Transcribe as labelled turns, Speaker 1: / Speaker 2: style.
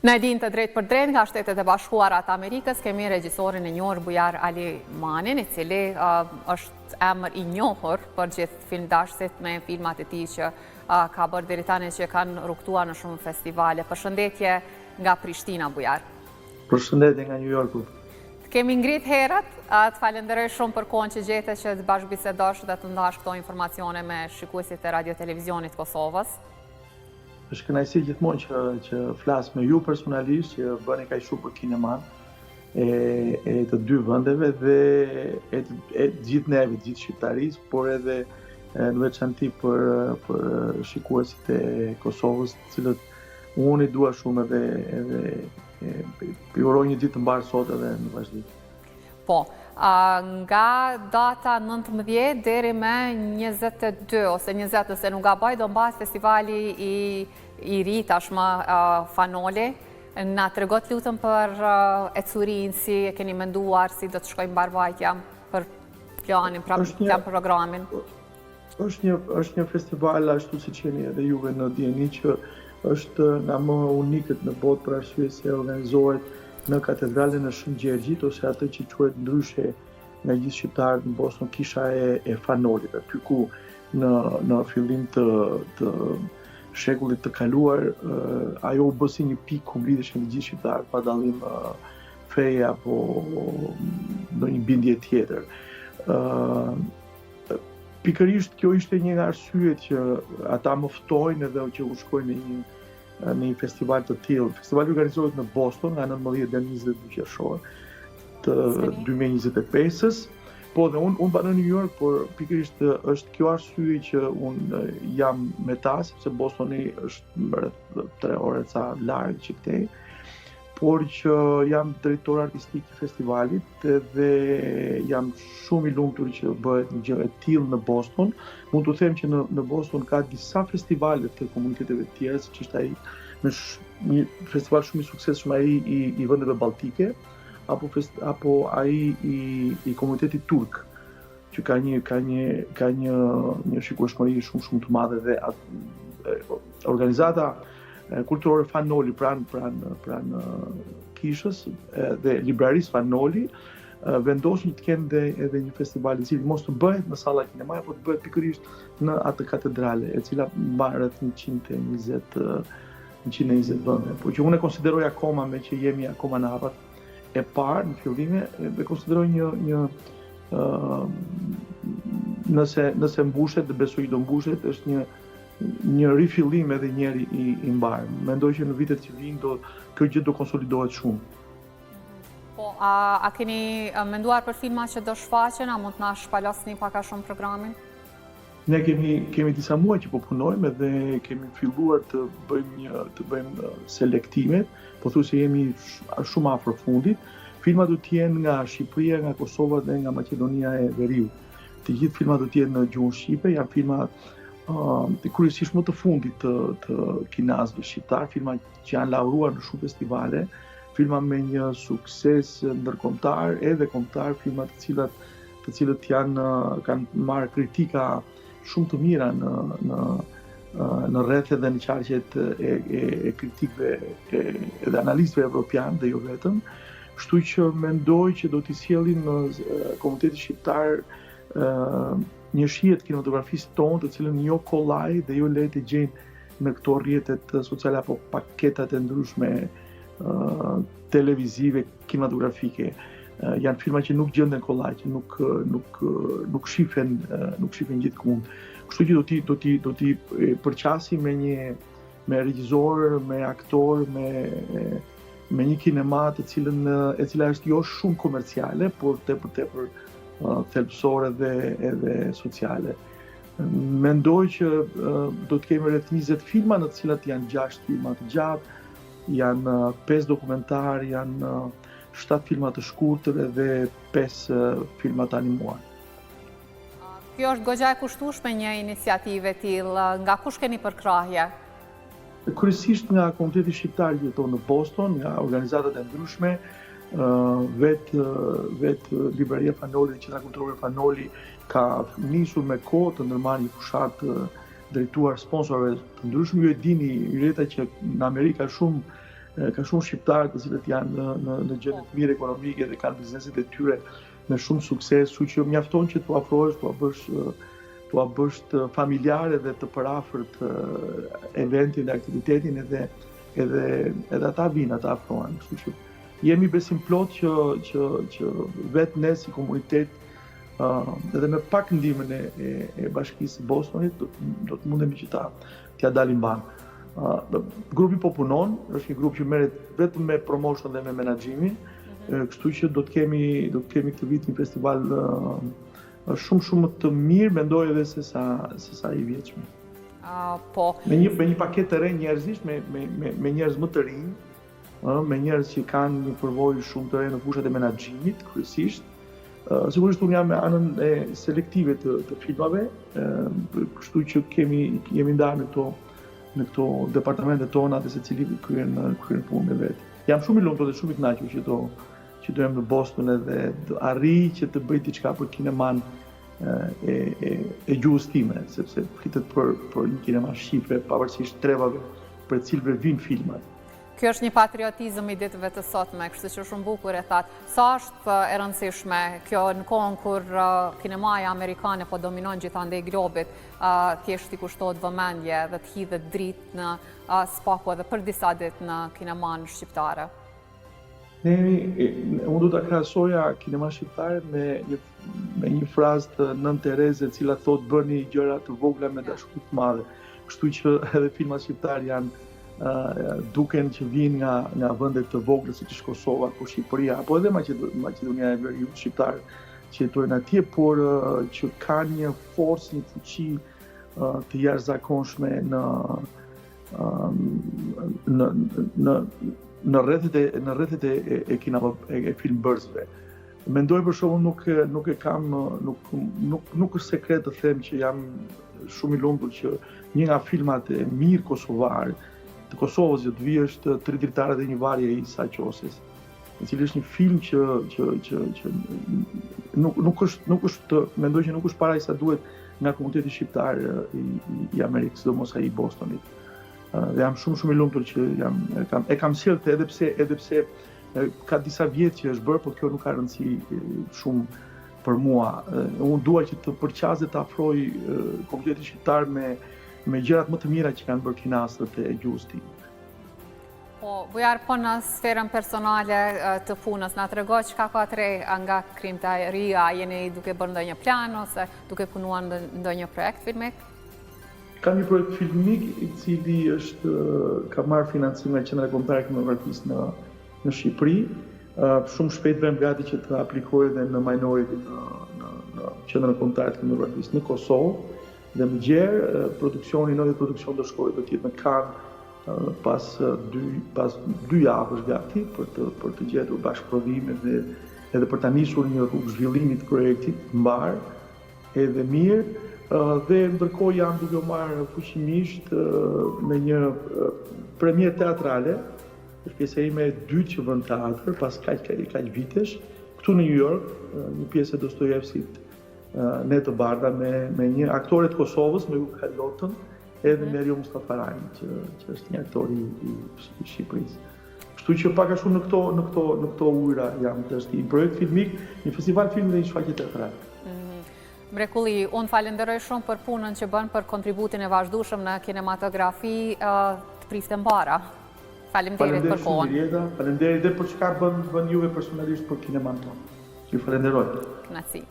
Speaker 1: Në edhin të drejt për drejt nga Shtetet e Bashkuara të Amerikës, kemi regjisorin e njohur Bujar Ali Manin, i cili është emër i njohur për gjithë filmdashësit me filmat e tij që ka bërë deri tani që kanë rrugtuar në shumë festivale. Përshëndetje nga Prishtina, Bujar.
Speaker 2: Përshëndetje nga New Yorku.
Speaker 1: Të kemi ngrit herët, të falenderoj shumë për kohën që gjete që të bashkëbisedosh dhe të ndash këto informacione me shikuesit e Radio Televizionit Kosovës.
Speaker 2: Është kënaqësi gjithmonë që flas me ju personalisht, që bëni kaq shumë për kineman e të dy vendeve dhe e gjithë neve, gjithë shqiptarisë, por edhe në veçanti për shikuesit e Kosovës, të cilët unë i dua shumë edhe i uroj një ditë të mbarë sot edhe në vazhdim.
Speaker 1: Po, nga data 19 deri me 22 ose 20 nëse nuk gaboj, do mbahet festivali i ri tashmë Fanoli. Na tregot lutëm për ecurin, si e keni menduar, si do të shkojmë mbarvajtja për planin, plan programin.
Speaker 2: Është një festival ashtu siç jeni edhe juve në dieni që është nga më unikët në botë për arsye se organizohet në katedralen e Shën Gjergjit, ose atë që quhet ndryshe nga gjithë shqiptarët në Boston kisha e Fanolit, aty ku në fillim të shekullit të kaluar ajo u bë si një pikë ku mblidheshin të gjithë shqiptarët pa dallim feje apo ndonjë bindje tjetër. Pikërisht kjo ishte një nga arsyet që ata më ftojnë edhe që u shkojnë në një festival të tillë. Festivali organizohet në Boston nga 19 deri 22 qershor të 2025-s. Po dhe unë banoj në New York, por pikërisht është kjo arsye që unë jam me ta, sepse Bostoni është rreth 3 orë ca larg që këtej, por që jam drejtor artistik i festivalit dhe jam shumë i lumtur që bëhet një gjë e tillë në Boston. Mund të them që në Boston ka disa festivale të komuniteteve të tjera, siç është ai një festival shumë i suksesshëm ai i vendeve balltike, apo ai i komunitetit turk, që ka një shikueshmëri shumë të madhe dhe organizata kulturore Fanoli pranë kishës dhe librarisë Fanoli vendosin të kenë edhe një festival i cili mos të bëhet në salla kinemaja, por të bëhet pikërisht në atë katedrale, e cila mban rreth 120 vende. Por që unë e konsideroj akoma, me që jemi akoma në hapat e parë në fillime, e konsideroj nëse mbushet dhe besoj do mbushet, është një rifillim edhe njëri i mbarë. Mendoj që në vitet që vijnë kjo gjë do konsolidohet shumë.
Speaker 1: Po, a keni menduar për filma që do shfaqen, a mund të na shpalosni pak a shumë programin?
Speaker 2: Ne kemi disa muaj që po punojmë dhe kemi filluar të bëjmë selektimet, pothuajse jemi shumë afër fundit. Filmat do të jenë nga Shqipëria, nga Kosova dhe nga Maqedonia e Veriut. Të gjithë filmat do të jenë në gjuhën shqipe, janë filma kryesisht më të fundit të kinazëve shqiptar, filma që janë lauruar në shumë festivale, filma me një sukses ndërkombëtar edhe kombëtar, filma të cilët kanë marrë kritika shumë të mira në rrethet dhe në qarqet e kritikëve edhe analistëve evropian dhe jo vetëm. Kështu që mendoj që do t'i sjellim në komunitetin shqiptar një shije të kinematografisë tonë, të cilën jo kollaj dhe jo lehtë gjejnë në këto rrjetet sociale apo paketat e ndryshme televizive, kinematografike. Janë filma që nuk gjenden kollaj, që nuk shifen gjithkund. Kështu që do t'i përqasim me regjisor, me aktor, me një kinema e cila është jo shumë komerciale, por tepër thelbësore dhe sociale. Mendoj që do të kemi rreth 20 filma, në të cilat janë 6 filma të gjatë, janë 5 dokumentar, janë 7 filma të shkurtër dhe 5 filma të animuar.
Speaker 1: Kjo është goxha e kushtueshme një iniciative tillë, nga kush keni përkrahje?
Speaker 2: Kryesisht nga komuniteti shqiptar që jeton në Boston, nga organizatat e ndryshme, vetë Libreria Fanoli dhe Qendra Kulturore Fanoli ka nisur me kohë të ndërmarrë një fushat drejtuar sponsorëve të ndryshëm. Ju e dini, Yreta, që në Amerikë ka shumë ka shumë shqiptarë të cilët janë në gjendje të mirë ekonomike dhe kanë bizneset e tyre me shumë sukses, kështu që mjafton që t'u afrohesh, t'u bësh të familjare dhe të përafërt eventin dhe aktivitetin edhe ata vinë, ata afrohen. Kështu që jemi besim plot që vetë ne si komunitet edhe me pak ndihmën e bashkisë së Bostonit do të mundemi që t'ja dalim banë. Grupi po punon, është një grup që merret vetëm me promotion dhe me menaxhimin, kështu që do të kemi këtë vit një festival shumë të mirë, mendoj edhe se sa i vjetshëm.
Speaker 1: Po.
Speaker 2: Me një paketë të re njerëzish, me njerëz më të rinj, me njerëz që kanë një përvojë shumë të re në fushat e menaxhimit, kryesisht. Sigurisht unë jam me anën e selektive të filmave, kështu që jemi ndarë në këto departamentet tona dhe secili kryen punën e vet. Jam shumë i lumtur dhe shumë i kënaqur që do jem në Boston edhe të arrij që të bëj diçka për kineman e gjuhës time, sepse flitet për një kinema shqipe, pavarësisht trevave për cilëve vinë filmat.
Speaker 1: Kjo është një patriotizëm i ditëve të sotme, kështu që shumë bukur e thatë. Sa është e rëndësishme kjo në kohën kur kinemaja amerikane po dominon gjithandej globit, thjesht i kushtohet vëmendje dhe të hidhet dritë në spaku edhe për disa ditë në kineman shqiptare?
Speaker 2: Unë du të krahasoja kinema shqiptare me një frazë të Nën Tereze, e cila thotë bëni gjëra të vogla me dashuri të madhe. Kështu që edhe filmat shqiptar janë duken që vinë nga vendet të vogla siç është Kosova, apo Shqipëria, apo edhe Maqedonia e Veriut, shqiptarë që jetojnë atje, por që kanë një forcë, një fuqi të jashtëzakonshme në rrethet e filmbërësve. Mendoj për shembull nuk është sekret të them që jam shumë i lumtur që një nga filmat e mirë kosovar të Kosovës që të vi është Tri dritarët e një varje e Isa Qoses, i cili është një film që nuk është, mendoj që nuk është paraj sa duhet nga komuniteti shqiptar i Amerikës, sidomos ai i Bostonit. Dhe jam shumë i lumtur që e kam sjellë edhe pse ka disa vjet që është bërë, por kjo nuk ka rëndësi shumë për mua. Unë dua që të përqas dhe të afroj komunitetin shqiptar me gjërat më të mira që kanë bërë kinastët e gjuhës time.
Speaker 1: Po, Bujar, po në sferën personale të punës, nga të regoj që ka të re nga krimtaria, jeni duke bërë ndonjë plan ose duke punuar ndonjë projekt filmik?
Speaker 2: Kam një projekt filmik i cili ka marrë financim nga Qendra Kombëtare Kinematografisë në Shqipëri. Shumë shpejt vem gati që të aplikoj edhe në minority në Qendrën Kombëtare Kinematografisë në Kosovë. Dhe më gjerë, produksion do shkojë do t'jetë në Cannes pas 2 javësh gati për të gjetur bashkëprodhime edhe për ta nisur një rrugë zhvillimit të projektit mbar edhe mirë. Dhe ndërkohë jam duke marrë fuqimisht me një premier teatrale, është pjesa ime e dytë që bën teatr pas kaq vitesh, këtu në New York, një pjesë e Dostojevskit, Ne të bardha me një aktore të Kosovës, me Luka Lotën, edhe me Rio Mustafarajin, që është një aktor i Shqipërisë. Kështu që pak a shumë në këto ujra jam të është një projekt filmik, një festival film dhe një shfaqje teatral.
Speaker 1: Mrekulli, unë falenderoj shumë për punën që bën, për kontributin e vazhdueshëm në kinematografi, të prifte mbara. Faleminderit për kohën.
Speaker 2: Faleminderit dhe për çka bën juve personalisht për kineman tonë. Ju falenderoj.
Speaker 1: Kënaqësi.